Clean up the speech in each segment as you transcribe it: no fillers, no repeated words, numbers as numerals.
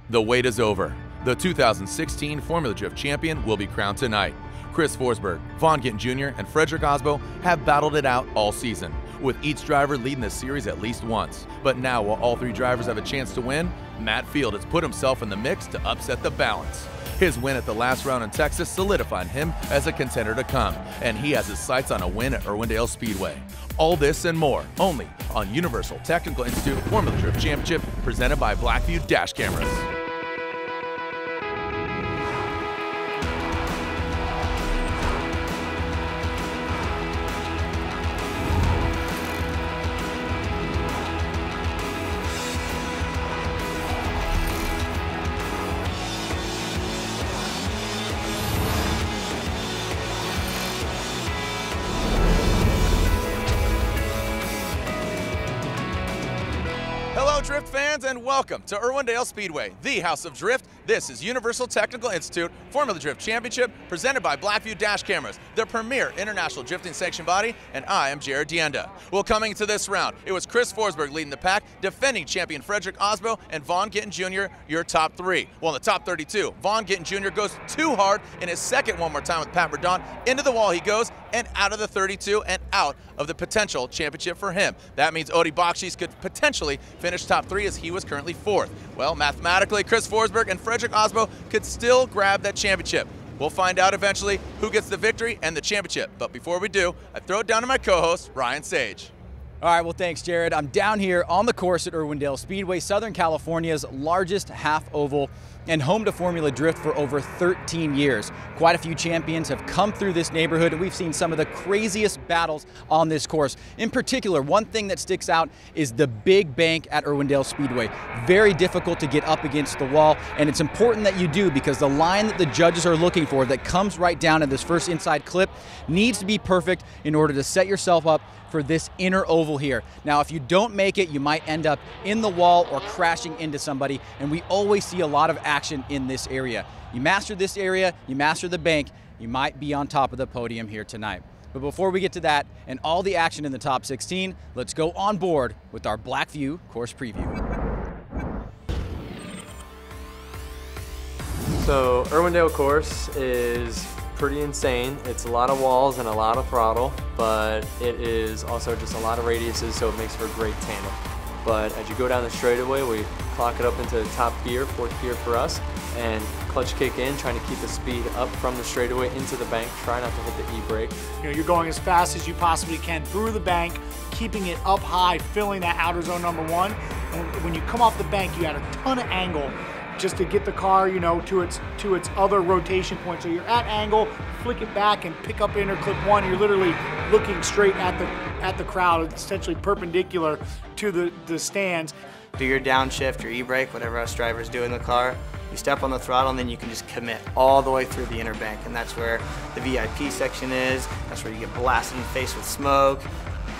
The wait is over. The 2016 Formula Drift champion will be crowned tonight. Chris Forsberg, Vaughn Gittin Jr., and FREDRIC AASBO have battled it out all season, with each driver leading the series at least once. But now, while all three drivers have a chance to win, Matt Field has put himself in the mix to upset the balance. His win at the last round in Texas solidified him as a contender to come, and he has his sights on a win at Irwindale Speedway. All this and more, only on Universal Technical Institute Formula Drift Championship, presented by Blackview Dash Cameras. Hello Drift fans and welcome to Irwindale Speedway, the house of drift. This is Universal Technical Institute Formula Drift Championship, presented by Blackview Dash Cameras, the premier international drifting sanction body, and I am Jared Dienda. Well, coming to this round, it was Chris Forsberg leading the pack, defending champion FREDRIC AASBO, and Vaughn Gittin Jr., your top three. Well, in the top 32, Vaughn Gittin Jr. goes too hard in his second one more time with Pat MORDAUNT. Into the wall he goes, and out of the 32 and out of the potential championship for him. That means Odi Bakshis could potentially finish top three as he was currently fourth. Well, mathematically, Chris Forsberg and FREDRIC AASBO could still grab that championship. We'll find out eventually who gets the victory and the championship. But before we do, I throw it down to my co-host, Ryan Sage. All right, well, thanks, Jared. I'm down here on the course at Irwindale Speedway, Southern California's largest half oval and home to Formula Drift for over 13 years. Quite a few champions have come through this neighborhood, and we've seen some of the craziest battles on this course. In particular, one thing that sticks out is the big bank at Irwindale Speedway. Very difficult to get up against the wall, and it's important that you do, because the line that the judges are looking for that comes right down in this first inside clip needs to be perfect in order to set yourself up for this inner oval here. Now, if you don't make it, you might end up in the wall or crashing into somebody, and we always see a lot of action in this area. You master this area, you master the bank, you might be on top of the podium here tonight. But before we get to that and all the action in the top 16, let's go on board with our Blackview course preview. So Irwindale course is pretty insane. It's a lot of walls and a lot of throttle, but it is also just a lot of radiuses, so it makes for a great tandem. But as you go down the straightaway, we clock it up into the top gear, fourth gear for us, and clutch kick in, trying to keep the speed up from the straightaway into the bank, try not to hit the e-brake. You know, you're going as fast as you possibly can through the bank, keeping it up high, filling that outer zone number one. And when you come off the bank, you add a ton of angle just to get the car, you know, to its other rotation point. So you're at angle, flick it back and pick up inner clip one. You're literally looking straight at the crowd. It's essentially perpendicular to the stands. Do your downshift, your e-brake, whatever us drivers do in the car. You step on the throttle and then you can just commit all the way through the inner bank, and that's where the VIP section is. That's where you get blasted in the face with smoke.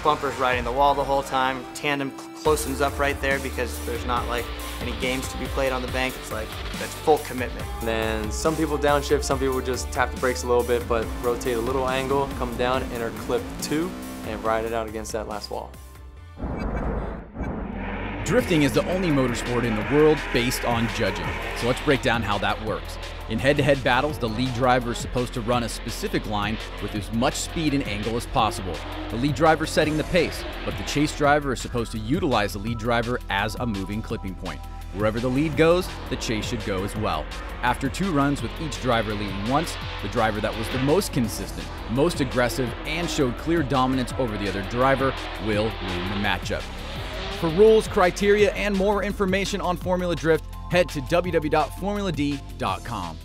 Bumpers riding the wall the whole time. Tandem closens up right there because there's not like any games to be played on the bank. It's like, that's full commitment. And then some people downshift, some people just tap the brakes a little bit, but rotate a little angle, come down, enter clip 2, and ride it out against that last wall. Drifting is the only motorsport in the world based on judging. So let's break down how that works. In head-to-head battles, the lead driver is supposed to run a specific line with as much speed and angle as possible. The lead driver is setting the pace, but the chase driver is supposed to utilize the lead driver as a moving clipping point. Wherever the lead goes, the chase should go as well. After 2 runs with each driver leading once, the driver that was the most consistent, most aggressive, and showed clear dominance over the other driver will win the matchup. For rules, criteria, and more information on Formula Drift, head to www.formuladee.com.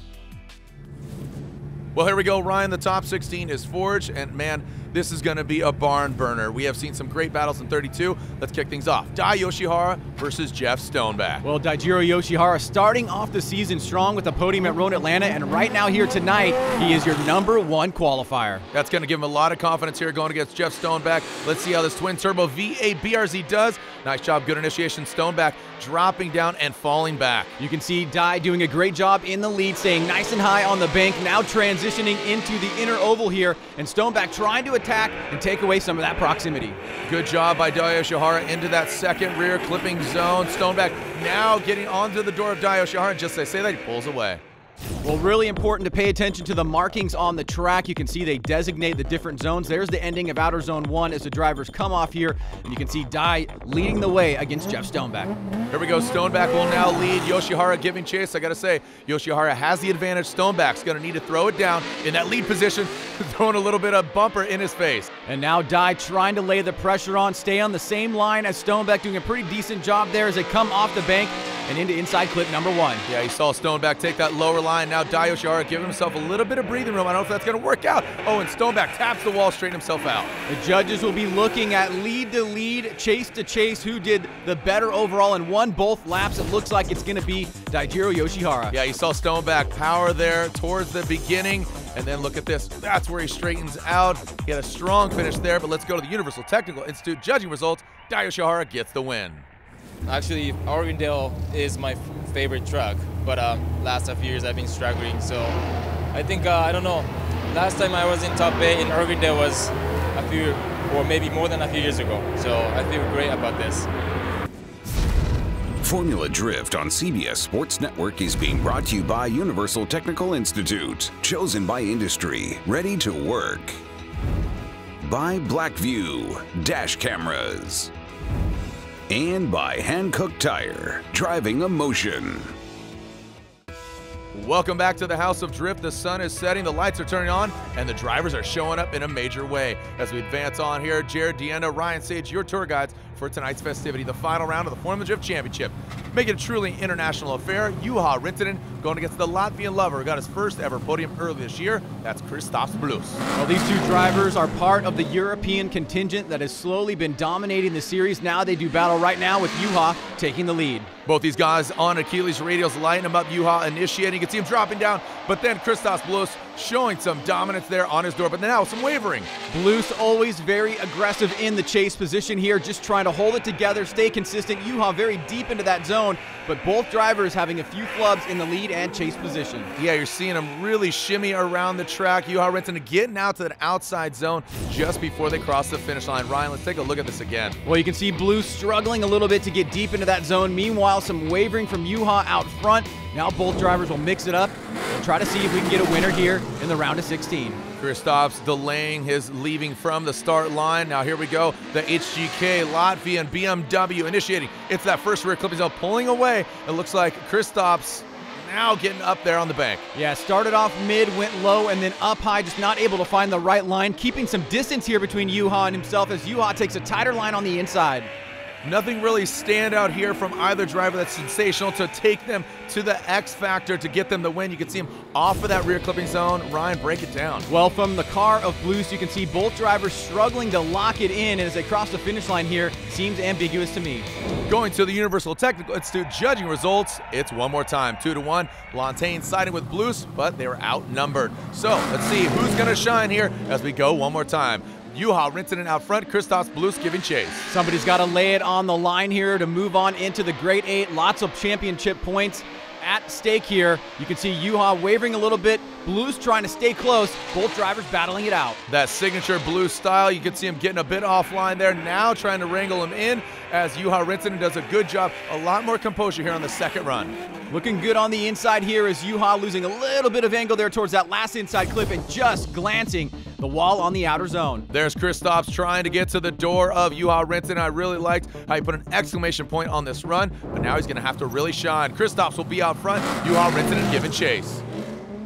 Well, here we go, Ryan. The top 16 is forged, and man, this is going to be a barn burner. We have seen some great battles in 32. Let's kick things off. YOSHIHARA versus Jeff STONEBACK. Well, DAIJIRO YOSHIHARA starting off the season strong with a podium at Road Atlanta, and right now here tonight, he is your #1 qualifier. That's going to give him a lot of confidence here going against Jeff STONEBACK. Let's see how this twin-turbo V8 BRZ does. Nice job, good initiation. STONEBACK dropping down and falling back. You can see Dai doing a great job in the lead, staying nice and high on the bank, now transitioning into the inner oval here, and STONEBACK trying to attack and take away some of that proximity. Good job by YOSHIHARA into that second rear clipping zone. STONEBACK now getting onto the door of YOSHIHARA, and just as I say that, he pulls away. Well, really important to pay attention to the markings on the track. You can see they designate the different zones. There's the ending of outer zone 1 as the drivers come off here, and you can see Dai leading the way against Jeff STONEBACK. Here we go, STONEBACK will now lead. YOSHIHARA giving chase. I gotta say, YOSHIHARA has the advantage. STONEBACK's gonna need to throw it down in that lead position, throwing a little bit of bumper in his face. And now Dai trying to lay the pressure on, stay on the same line as STONEBACK, doing a pretty decent job there as they come off the bank and into inside clip number 1. Yeah, you saw STONEBACK take that lower line. Now YOSHIHARA giving himself a little bit of breathing room. I don't know if that's going to work out. Oh, and STONEBACK taps the wall, straighten himself out. The judges will be looking at lead to lead, chase to chase, who did the better overall and won both laps. It looks like it's going to be DAIJIRO YOSHIHARA. Yeah, you saw STONEBACK power there towards the beginning. And then look at this. That's where he straightens out. He had a strong finish there, but let's go to the Universal Technical Institute. Judging results, YOSHIHARA gets the win. Actually, Irwindale is my favorite track, but last few years I've been struggling. So I think, I don't know, last time I was in top 8 in Irwindale was a few, or maybe more than a few years ago. So I feel great about this. Formula Drift on CBS Sports Network is being brought to you by Universal Technical Institute, chosen by industry, ready to work. By Blackview, dash cameras. And by Hankook Tire, driving emotion. Welcome back to the House of Drift. The sun is setting, the lights are turning on, and the drivers are showing up in a major way. As we advance on here, Jared, Deanna, Ryan, Sage, your tour guides for tonight's festivity, the final round of the Formula Drift Championship. Making it a truly international affair, Juha Rintanen going against the Latvian lover who got his first ever podium early this year. That's Kristaps Blus. Well, these two drivers are part of the European contingent that has slowly been dominating the series. Now they do battle right now with Juha taking the lead. Both these guys on Achilles radials lighting them up. Juha initiating. You can see him dropping down, but then Kristaps Blus showing some dominance there on his door, but now some wavering. Blus always very aggressive in the chase position here, just trying to hold it together, stay consistent. Juha very deep into that zone, but both drivers having a few flubs in the lead and chase position. Yeah, you're seeing them really shimmy around the track. Juha Rintanen getting out to that outside zone just before they cross the finish line. Ryan, let's take a look at this again. Well, you can see Blus struggling a little bit to get deep into that zone. Meanwhile, some wavering from Juha out front. Now both drivers will mix it up and try to see if we can get a winner here in the round of 16. Kristaps delaying his leaving from the start line. Now here we go. The HGK, Latvia, and BMW initiating. It's that first rear clipping zone pulling away. It looks like Kristaps now getting up there on the bank. Yeah, started off mid, went low, and then up high, just not able to find the right line. Keeping some distance here between Juha and himself as Juha takes a tighter line on the inside. Nothing really stand out here from either driver that's sensational to take them to the X factor to get them the win. You can see him off of that rear clipping zone. Ryan, break it down. Well, from the car of Blus, you can see both drivers struggling to lock it in, and as they cross the finish line here, seems ambiguous to me. Going to the Universal Technical Institute, judging results, it's one more time, 2-1. Lantagne siding with Blus, but they were outnumbered. So let's see who's gonna shine here as we go one more time. Juha Rintanen out front, Kristaps Blus giving chase. Somebody's got to lay it on the line here to move on into the Great 8. Lots of championship points at stake here. You can see Juha wavering a little bit. Blus trying to stay close. Both drivers battling it out. That signature Blus style, you can see him getting a bit offline there. Now trying to wrangle him in as Juha Rintanen does a good job. A lot more composure here on the second run. Looking good on the inside here as Juha losing a little bit of angle there towards that last inside clip and just glancing the wall on the outer zone. There's Kristaps trying to get to the door of Juha Rintanen. I really liked how he put an exclamation point on this run, but now he's going to have to really shine. Kristaps will be out front. Juha Rintanen giving chase.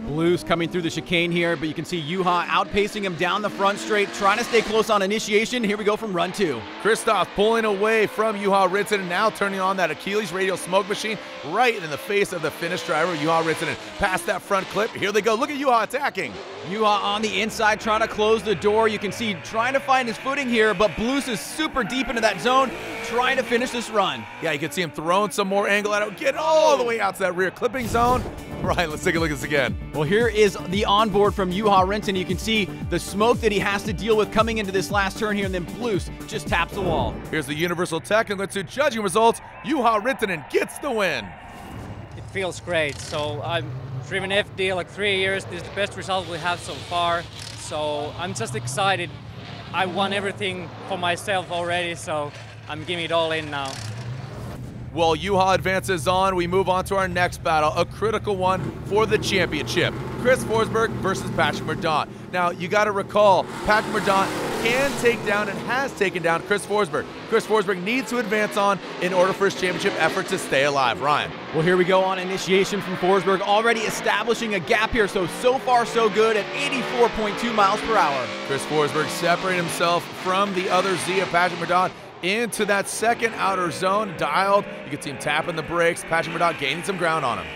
Blus coming through the chicane here, but you can see Juha outpacing him down the front straight, trying to stay close on initiation. Here we go from run 2. Kristaps pulling away from Juha Rintanen, now turning on that Achilles radial smoke machine right in the face of the Finnish driver, Juha Rintanen. Past that front clip, here they go. Look at Juha attacking. Juha on the inside trying to close the door. You can see trying to find his footing here, but Blus is super deep into that zone, trying to finish this run. Yeah, you can see him throwing some more angle at it, get all the way out to that rear clipping zone. Right, let's take a look at this again. Well, here is the onboard from Juha Rintanen. You can see the smoke that he has to deal with coming into this last turn here, and then Blus just taps the wall. Here's the Universal Technical Institute judging results. Juha Rintanen gets the win. It feels great. So I've driven FD like 3 years. This is the best result we have so far. So I'm just excited I won everything for myself already, so I'm giving it all in now. Well, YOSHIHARA advances on. We move on to our next battle, a critical one for the championship. Chris Forsberg versus Patrick MORDAUNT. Now, you got to recall, Patrick MORDAUNT can take down and has taken down Chris Forsberg. Chris Forsberg needs to advance on in order for his championship effort to stay alive. Ryan. Well, here we go on initiation from Forsberg, already establishing a gap here, so far so good at 84.2 miles per hour. Chris Forsberg separating himself from the other Z of Patrick MORDAUNT into that second outer zone, dialed. You can see him tapping the brakes. Patrick MORDAUNT gaining some ground on him.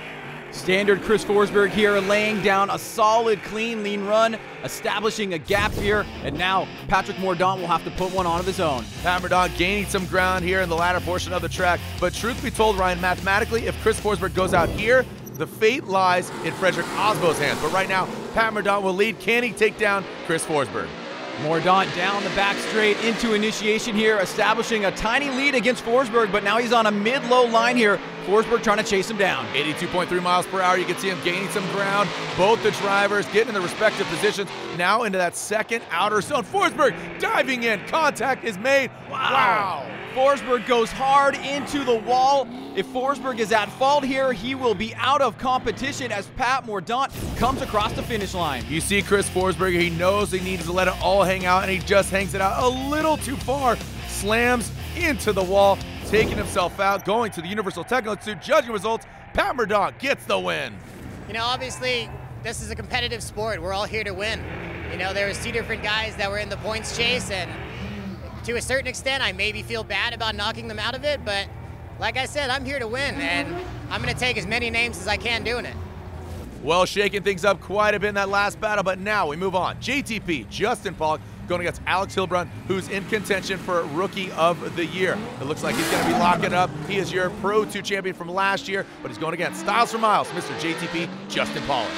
Standard Chris Forsberg here, laying down a solid, clean, lean run, establishing a gap here, and now Patrick MORDAUNT will have to put one on of his own. Pat MORDAUNT gaining some ground here in the latter portion of the track, but truth be told, Ryan, mathematically, if Chris Forsberg goes out here, the fate lies in FREDRIC AASBO's hands. But right now, Pat MORDAUNT will lead. Can he take down Chris Forsberg? MORDAUNT down the back straight into initiation here, establishing a tiny lead against Forsberg, but now he's on a mid-low line here. Forsberg trying to chase him down. 82.3 miles per hour. You can see him gaining some ground. Both the drivers getting in their respective positions. Now into that second outer zone. Forsberg diving in. Contact is made. Wow. Forsberg goes hard into the wall. If Forsberg is at fault here, he will be out of competition as Pat MORDAUNT comes across the finish line. You see Chris Forsberg, he knows he needs to let it all hang out, and he just hangs it out a little too far. Slams into the wall, taking himself out, going to the Universal Technical Institute, judging results. Pat MORDAUNT gets the win. You know, obviously, this is a competitive sport. We're all here to win. You know, there was 2 different guys that were in the points chase, and to a certain extent, I maybe feel bad about knocking them out of it, but like I said, I'm here to win, and I'm going to take as many names as I can doing it. Well, shaking things up quite a bit in that last battle, but now we move on. JTP, Justin Pollock, going against Alex Hilbrun, who's in contention for Rookie of the Year. It looks like he's going to be locking up. He is your Pro 2 champion from last year, but he's going against Styles for Miles, Mr. JTP, Justin Pollock.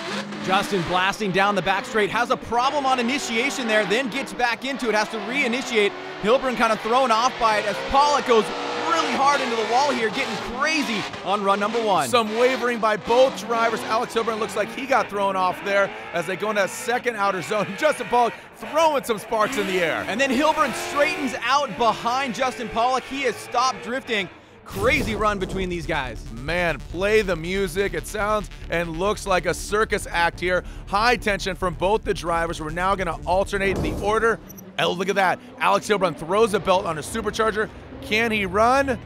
Justin blasting down the back straight, has a problem on initiation there, then gets back into it, has to reinitiate. Hilbrun kind of thrown off by it as Pollock goes really hard into the wall here, getting crazy on run number 1. Some wavering by both drivers. Alex Hilbrun looks like he got thrown off there as they go into that second outer zone. Justin Pollock throwing some sparks in the air. And then Hilbrun straightens out behind Justin Pollock. He has stopped drifting. Crazy run between these guys. Man, play the music. It sounds and looks like a circus act here. High tension from both the drivers. We're now going to alternate the order. Oh, look at that. Alex Hilbrun throws a belt on a supercharger. Can he run?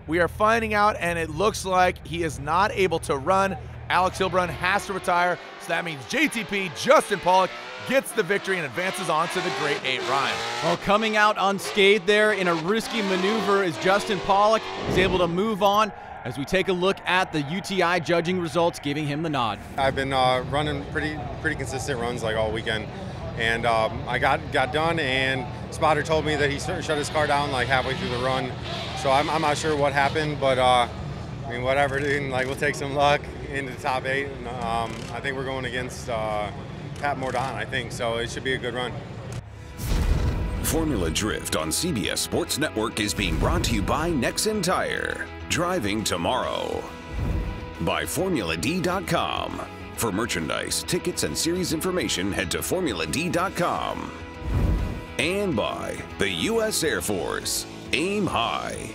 We are finding out, and it looks like he is not able to run. Alex Hilbrun has to retire, so that means JTP, Justin Pollock, gets the victory and advances on to the Great 8. Ryan. Well, coming out unscathed there in a risky maneuver is Justin Pollock. He's able to move on as we take a look at the UTI judging results, giving him the nod. I've been running pretty consistent runs like all weekend. And I got done, and spotter told me that he shut his car down like halfway through the run. So I'm not sure what happened, but I mean, whatever, dude. Like, we'll take some luck into the top 8. And, I think we're going against Pat MORDAUNT, I think, so it should be a good run. Formula Drift on CBS Sports Network is being brought to you by Nexen Tire. Driving tomorrow. By FormulaD.com. For merchandise, tickets, and series information, head to FormulaD.com. And by the U.S. Air Force. Aim high.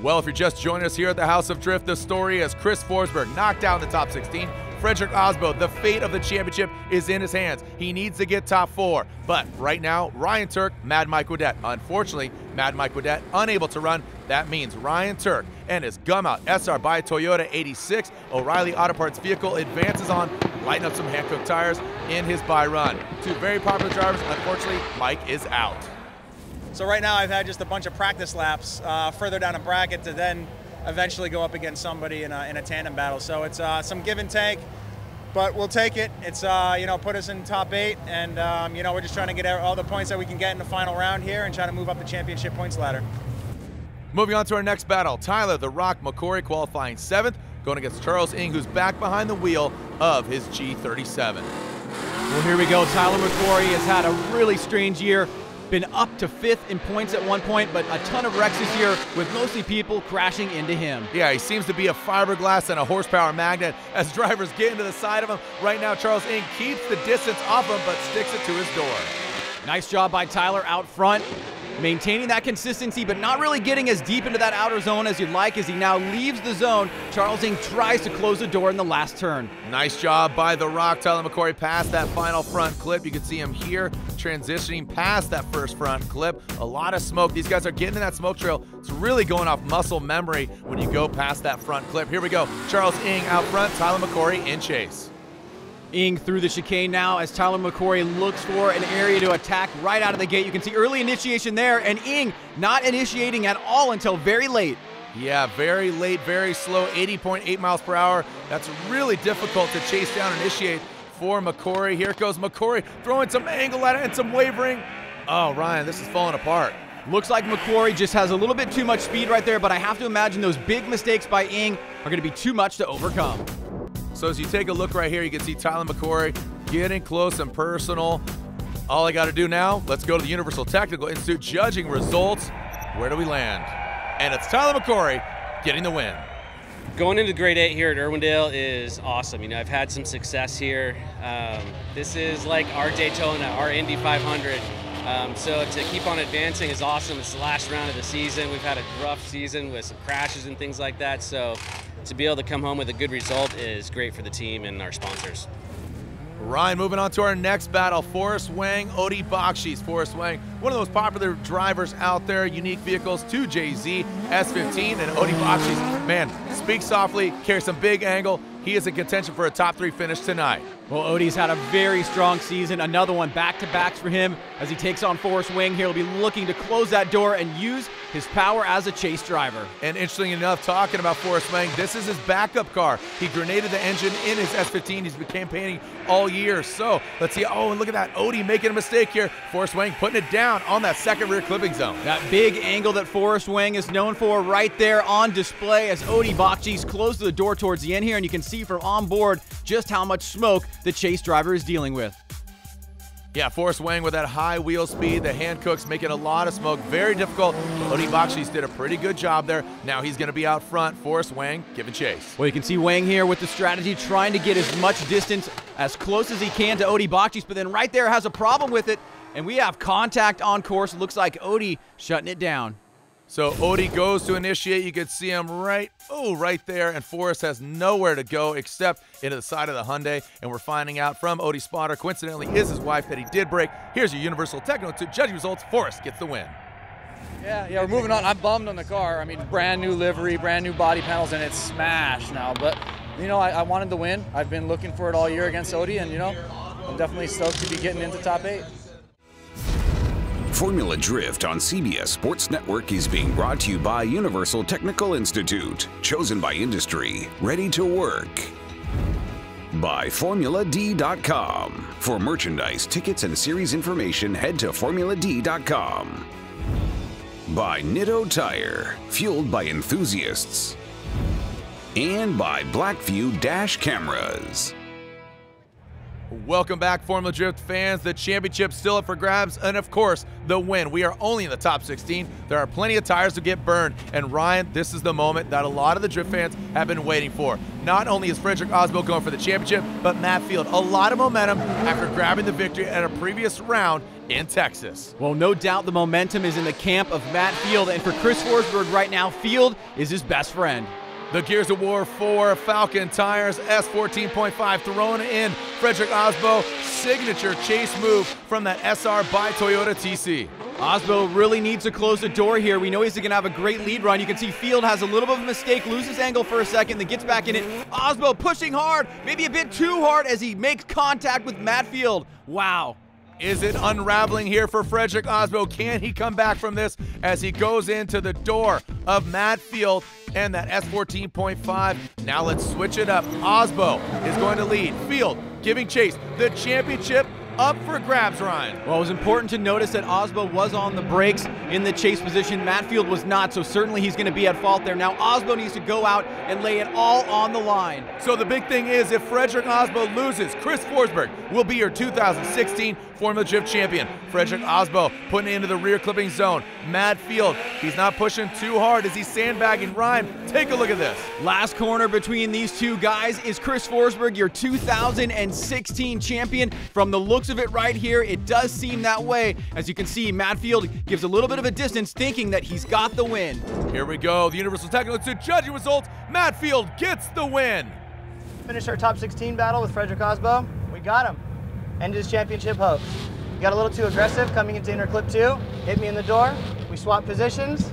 Well, if you're just joining us here at the House of Drift, the story is Chris Forsberg knocked out in the top 16. FREDRIC AASBO, the fate of the championship is in his hands. He needs to get top 4. But right now, Ryan Turk, Mad Mike Wadette. Unfortunately, Mad Mike Wadette unable to run. That means Ryan Turk and his Gum-Out SR by Toyota 86 O'Reilly Auto Parts vehicle advances on, lighting up some Hankook tires in his by run. 2 very popular drivers. Unfortunately, Mike is out. So right now I've had just a bunch of practice laps further down a bracket to then eventually go up against somebody in a tandem battle. So it's some give and take, but we'll take it. It's put us in top 8, and we're just trying to get all the points that we can get in the final round here and try to move up the championship points ladder. Moving on to our next battle, Tyler "The Rock" McQuarrie qualifying 7th, going against Charles Ng, who's back behind the wheel of his G37. Well, here we go. Tyler McQuarrie has had a really strange year. Been up to 5th in points at one point, but a ton of wrecks this year with mostly people crashing into him. Yeah, he seems to be a fiberglass and a horsepower magnet as drivers get into the side of him. Right now, Charles Ng keeps the distance off him, but sticks it to his door. Nice job by Tyler out front, maintaining that consistency, but not really getting as deep into that outer zone as you'd like. As he now leaves the zone, Charles Ng tries to close the door in the last turn. Nice job by the Rock. Tyler McQuarrie past that final front clip. You can see him here transitioning past that first front clip. A lot of smoke. These guys are getting in that smoke trail. It's really going off muscle memory when you go past that front clip. Here we go. Charles Ng out front, Tyler McQuarrie in chase. Ng through the chicane now as Tyler McQuarrie looks for an area to attack right out of the gate. You can see early initiation there, and Ng not initiating at all until very late. Yeah, very late, very slow, 80.8 miles per hour. That's really difficult to chase down and initiate for McQuarrie. Here goes McQuarrie throwing some angle at it and some wavering. Oh, Ryan, this is falling apart. Looks like McQuarrie just has a little bit too much speed right there, but I have to imagine those big mistakes by Ng are going to be too much to overcome. So as you take a look right here, you can see Tyler McQuarrie getting close and personal. All I got to do now, let's go to the Universal Technical Institute judging results. Where do we land? And it's Tyler McQuarrie getting the win. Going into grade 8 here at Irwindale is awesome. You know, I've had some success here. This is like our Daytona, our Indy 500. So to keep on advancing is awesome. It's the last round of the season. We've had a rough season with some crashes and things like that. So to be able to come home with a good result is great for the team and our sponsors. Ryan, moving on to our next battle, Forrest Wang, Odi Bakshis. Forrest Wang, one of the most popular drivers out there, unique vehicles, 2JZ, S15, and Odi Bakshis, man, speak softly, carries some big angle. He is in contention for a top 3 finish tonight. Well, Odie's had a very strong season. Another one back-to-backs for him as he takes on Forrest Wang here. He'll be looking to close that door and use his power as a chase driver. And interesting enough, talking about Forrest Wang, this is his backup car. He grenaded the engine in his S15. He's been campaigning all year. So let's see. Oh, and look at that. Odie making a mistake here. Forrest Wang putting it down on that second rear clipping zone. That big angle that Forrest Wang is known for right there on display as Odi Bakshis closes the door towards the end here. And you can see from on board just how much smoke the chase driver is dealing with. Yeah, Forrest Wang with that high wheel speed, the hand cooks making a lot of smoke, very difficult. Odi Bakshis did a pretty good job there. Now he's going to be out front. Forrest Wang giving chase. Well, you can see Wang here with the strategy, trying to get as much distance as close as he can to Odi Bakshis, but then right there has a problem with it, and we have contact on course. Looks like Odi shutting it down. So Odi goes to initiate. You can see him right there, and Forrest has nowhere to go except into the side of the Hyundai, and we're finding out from Odi's spotter, coincidentally is his wife, that he did break. Here's your Universal Technical Institute judging results. Forrest gets the win. Yeah, we're moving on. I'm bummed on the car. I mean, brand new livery, brand new body panels, and it's smashed now. But, you know, I wanted the win. I've been looking for it all year against Odi, and, you know, I'm definitely stoked to be getting into top 8. Formula Drift on CBS Sports Network is being brought to you by Universal Technical Institute, chosen by industry, ready to work. By FormulaD.com. For merchandise, tickets, and series information, head to FormulaD.com. By Nitto Tire, fueled by enthusiasts. And by Blackview Dash Cameras. Welcome back, Formula Drift fans. The championship still up for grabs, and of course, the win. We are only in the top 16. There are plenty of tires to get burned, and Ryan, this is the moment that a lot of the Drift fans have been waiting for. Not only is FREDRIC AASBO going for the championship, but Matt Field, a lot of momentum after grabbing the victory at a previous round in Texas. Well, no doubt the momentum is in the camp of Matt Field, and for Chris Forsberg right now, Field is his best friend. The Gears of War 4 Falcon tires, S14.5 thrown in. FREDRIC AASBO, signature chase move from that SR by Toyota TC. AASBO really needs to close the door here. We know he's going to have a great lead run. You can see Field has a little bit of a mistake, loses angle for a second, then gets back in it. AASBO pushing hard, maybe a bit too hard as he makes contact with Matt Field. Wow. Is it unraveling here for FREDRIC AASBO? Can he come back from this as he goes into the door of Matt Field and that S14.5? Now let's switch it up. AASBO is going to lead. Field giving chase. The championship up for grabs, Ryan. Well, it was important to notice that AASBO was on the brakes in the chase position. Matt Field was not, so certainly he's going to be at fault there. Now AASBO needs to go out and lay it all on the line. So the big thing is, if FREDRIC AASBO loses, Chris Forsberg will be your 2016 Formula Drift champion. FREDRIC AASBO putting it into the rear clipping zone. Matt Field, he's not pushing too hard as he's sandbagging. Ryan, take a look at this. Last corner between these two guys is Chris Forsberg, your 2016 champion. From the looks looks of it right here, it does seem that way. As you can see, Matt Field gives a little bit of a distance, thinking that he's got the win. Here we go, the Universal Technical Institute judging results. Matt Field gets the win. Finished our top 16 battle with FREDRIC AASBO. We got him. Ended his championship hopes. He got a little too aggressive coming into inner clip 2, hit me in the door. We swapped positions,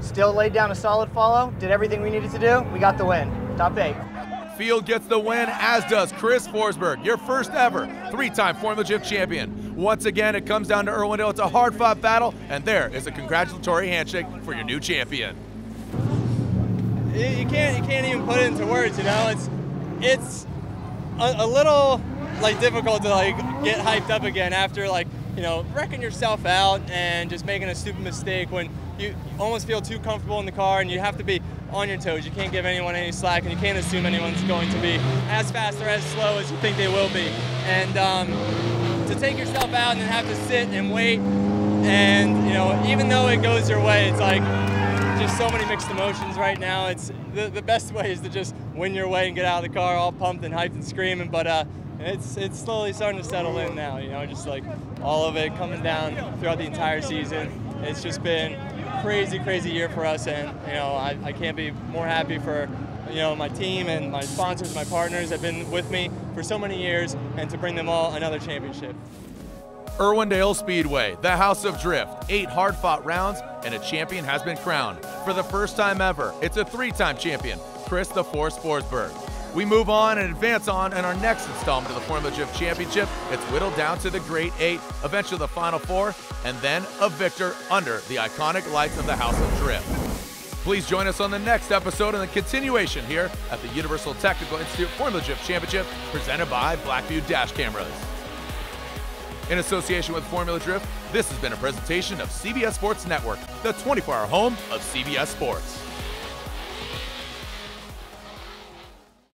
still laid down a solid follow, did everything we needed to do. We got the win. Top 8. Field gets the win, as does Chris Forsberg, your first ever 3-time Formula Drift champion. Once again, it comes down to Irwindale. It's a hard-fought battle, and there is a congratulatory handshake for your new champion. You can't even put it into words, you know. It's a little like difficult to like get hyped up again after like, you know, wrecking yourself out and just making a stupid mistake when you almost feel too comfortable in the car, and you have to be on your toes. You can't give anyone any slack, and you can't assume anyone's going to be as fast or as slow as you think they will be. And to take yourself out and then have to sit and wait, and you know, even though it goes your way, it's like just so many mixed emotions right now. It's the best way is to just win your way and get out of the car all pumped and hyped and screaming. But it's slowly starting to settle in now. You know, just like all of it coming down throughout the entire season. It's just been crazy year for us, and you know, I can't be more happy for, you know, my team and my sponsors, my partners have been with me for so many years, and to bring them all another championship. Irwindale Speedway, the house of drift. 8 hard-fought rounds, and a champion has been crowned. For the first time ever, it's a 3-time champion, Chris the Force Forsberg. We move on and advance on in our next installment of the Formula Drift Championship. It's whittled down to the Great 8, eventually the Final 4, and then a victor under the iconic lights of the House of Drift. Please join us on the next episode and the continuation here at the Universal Technical Institute Formula Drift Championship, presented by Blackview Dash Cameras. In association with Formula Drift, this has been a presentation of CBS Sports Network, the 24-hour home of CBS Sports.